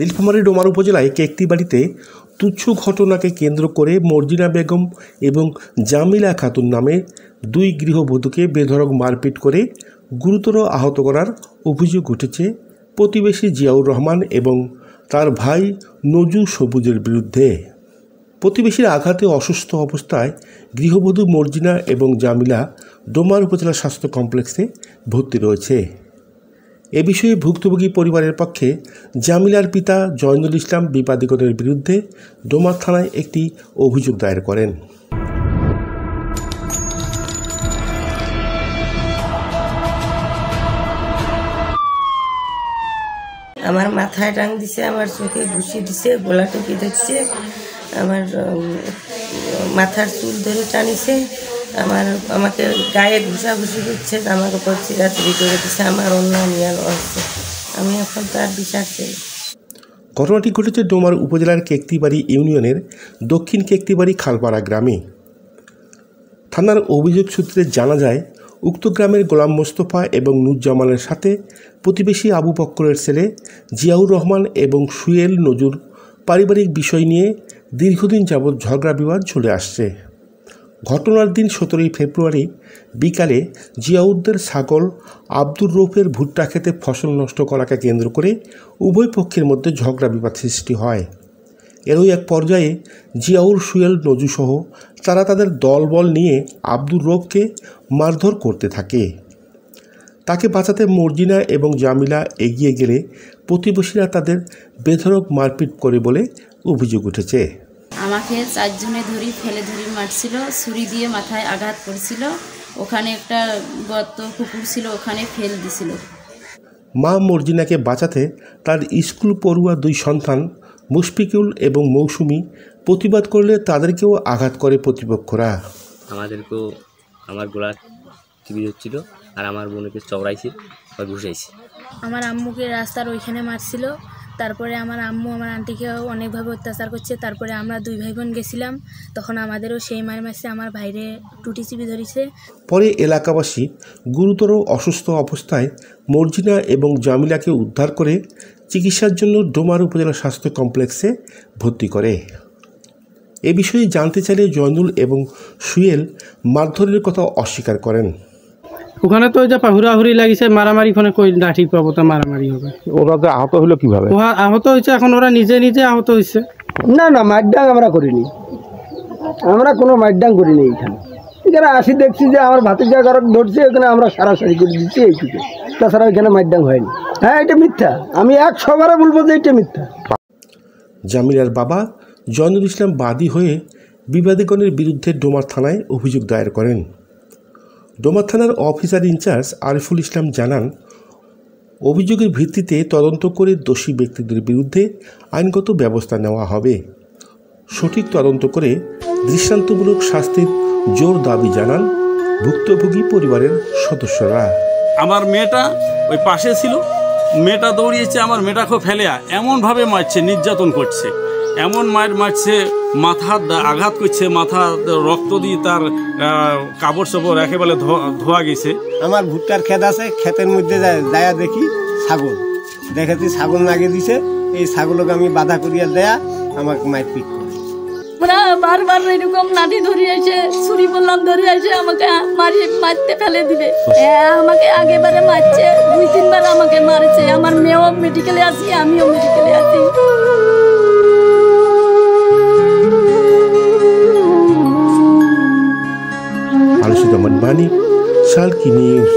নীলফামারী ডোমার উপজেলায় কেকটিবাড়িতে তুচ্ছ ঘটনাকে কেন্দ্র করে মর্জিনা বেগম এবং জামিলা খাতুন নামে দুই গৃহবধূকে বেধড়ক মারপিট করে গুরুতর আহত করার অভিযোগ উঠেছে প্রতিবেশী জিয়াউর রহমান এবং তার ভাই নজু সবুজের বিরুদ্ধে। প্রতিবেশীর আঘাতে অসুস্থ অবস্থায় গৃহবধূ মর্জিনা এবং জামিলা ডোমার উপজেলা স্বাস্থ্য কমপ্লেক্সে ভর্তি রয়েছে। এ বিষয়ে ভুক্তভোগী পরিবারের পক্ষে জামিলার পিতা জয়নুল ইসলাম বিবাদীগণের বিরুদ্ধে ডোমার থানায় একটি অভিযোগ দায়ের করেন। আমার মাথায় টাং দিছে, আমার চোখে ঘুষি দিছে, গলা টিপে ধরছে, আমার মাথার চুল ধরে টানিছে, আমাকে গায়ে ঘুষাঘুষি করছে, আমাকে উপর চিরাচিরি করে দিচ্ছে, আমার অন্য নিয়ে আসছে। আমি এখন তার বিচার চাই। ঘটনাটি ঘটেছে ডোমার উপজেলার কেকটিবাড়ি ইউনিয়নের দক্ষিণ কেকটিবাড়ি খালপাড়া গ্রামে। থানার অভিযোগ সূত্রে জানা যায়, উক্ত গ্রামের গোলাম মোস্তফা এবং নুরজামানের সাথে প্রতিবেশী আবু বক্করের ছেলে জিয়াউর রহমান এবং সুয়েল নজুর পারিবারিক বিষয় নিয়ে দীর্ঘদিন যাবৎ ঝগড়া বিবাদ চলে আসছে। ঘটনার দিন 17 ফেব্রুয়ারি বিকালে জিয়াউরদের ছাগল আব্দুর রৌফের ভুট্টা খেতে ফসল নষ্ট করাকে কেন্দ্র করে উভয় পক্ষের মধ্যে ঝগড়া বিবাদ সৃষ্টি হয়। এরই এক পর্যায়ে জিয়াউর, সুয়েল, নজুসহ তারা তাদের দলবল নিয়ে আব্দুর রৌফকে মারধর করতে থাকে। তাকে বাঁচাতে মর্জিনা এবং জামিলা এগিয়ে গেলে প্রতিবেশীরা তাদের বেধড়ক মারপিট করে বলে অভিযোগ উঠেছে। আমাকে 4 জনে ফেলে মারছিল, ছুরি দিয়ে মাথায় আঘাত করছিল, ওখানে একটা গর্ত পুকুর ছিল, ওখানে ফেল দিছিল। মা মর্জিনাকে বাঁচাতে তার স্কুল পড়ুয়া 2 সন্তান মুশফিকুল এবং মৌসুমি প্রতিবাদ করলে তাদেরকেও আঘাত করে প্রতিপক্ষরা। আমাদেরকেও আমার গোলা টিপে ধরছিল আর আমার বোনকে চওড়াইছে বা ঘুষাইছে। আমার আম্মুকে রাস্তার ওইখানে মারছিল, তারপরে আমার আম্মু আমার আন্টিকে অনেকভাবে অত্যাচার করছে। তারপরে আমরা 2 ভাই বোন গেছিলাম, তখন আমাদেরও সেই মারছে, আমার ভাইরে টুটি চিপি ধরেছে। পরে এলাকাবাসী গুরুতর অসুস্থ অবস্থায় মর্জিনা এবং জামিলাকে উদ্ধার করে চিকিৎসার জন্য ডোমার উপজেলা স্বাস্থ্য কমপ্লেক্সে ভর্তি করে। এ বিষয়ে জানতে চাইলে জয়নুল এবং সুয়েল মারধরের কথা অস্বীকার করেন। ওখানে তো যা হুড়াহুড়ি লাগিছে, মারামারি ফোনে কই লাঠি পাবো, তা মারামারি হবে। ওরা যে আহত হলো কিভাবে? আহত হয়েছে, এখন ওরা নিজে নিজে আহত হয়েছে। না মারডাং আমরা করিনি, আমরা কোনো মারডাং করিনি। এখানে আসি দেখছি যে আমার ভাতিজা কারক ধরছে, এখানে আমরা সারাসারি করে দিচ্ছি এইটুকু, তাছাড়া এখানে মারডাং হয়নি। হ্যাঁ, এটা মিথ্যা, আমি 100 বার বলবো যে এটা মিথ্যা। জামিলার বাবা জয়নুল ইসলাম বাদী হয়ে বিবাদীগণের বিরুদ্ধে ডোমার থানায় অভিযোগ দায়ের করেন। ডোমার থানার অফিসার ইনচার্জ আরিফুল ইসলাম জানান, অভিযোগের ভিত্তিতে তদন্ত করে দোষী ব্যক্তিদের বিরুদ্ধে আইনগত ব্যবস্থা নেওয়া হবে। সঠিক তদন্ত করে দৃষ্টান্তমূলক শাস্তির জোর দাবি জানান ভুক্তভোগী পরিবারের সদস্যরা। আমার মেয়েটা ওই পাশে ছিল, মেয়েটা দৌড়িয়েছে, আমার মেয়েটাকে ফেলে এমনভাবে মারছে, নির্যাতন করছে, এমন মারছে, মাথা আঘাত করছে, মাথা রক্ত দিয়ে তার কাপড় চোপড় একেবারে ধোয়া গেছে। আমার ভুট্টার ক্ষেত আছে, ক্ষেতের মধ্যে যায় দেখি ছাগল, দেখেছি ছাগল লাগিয়ে দিছে, এই ছাগলকে আমি বাধা করিয়া দেয়া আমাকে মারপিট করে। ওরা বারবার এরকম লাঠি ধরিয়েছে, ছুরি বললাম ধরিয়েছে, আমাকে মারতে ফেলে দিবে। আমাকে আগেবারে মারছে, 2-3 বার আমাকে মারছে। আমার মেয়েও মেডিকেলে আছি, আমিও মেডিকেলে আছি। আলসুদা মানবানি, সালকি নিউজ।